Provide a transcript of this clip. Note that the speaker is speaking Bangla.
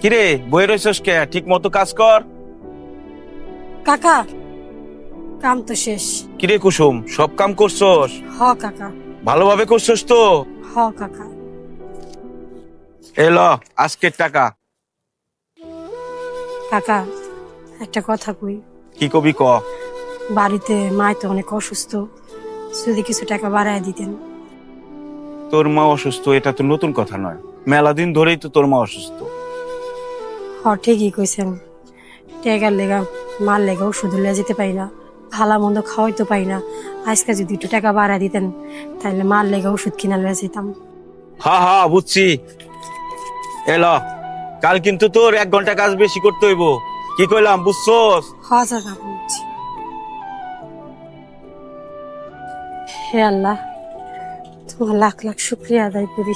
কিরে বই রইছস কে? ঠিক মতো কাজ কর। কাকা, কাম তো শেষ। কিরে কুসুম, সব কাম করছস? হ কাকা, ভালোভাবে করছস তো? হ কাকা। এলো আজকের টাকা। কাকা, একটা কথা কই। কি কবি ক। বাড়িতে মায় তো অনেক অসুস্থ, যদি কিছু টাকা বাড়ায় দিতেন। তোর মা অসুস্থ এটা তো নতুন কথা নয়, মেলা দিন ধরেই তো তোর মা অসুস্থ। হ ঠিকই কইছেন, টেগার লেগা মার লেগা ওষুধ লিয়ে যেতে পারি না, ভালো মন্দ খাওয়াই তো পাই না। আজকে যদি একটু টাকা বাড়ায় দিতেন তাহলে মার লেগা ওষুধ কিনা লিয়ে যেতাম। হা হা বুঝছি। এলো, কাল কিন্তু তোর 1 ঘন্টা কাজ বেশি করতে হইব। কি কইলাম বুঝছস? হ কাকা বলছি। হে আল্লাহ, তোমার লাখ লাখ শুক্রিয়া আদায় করি।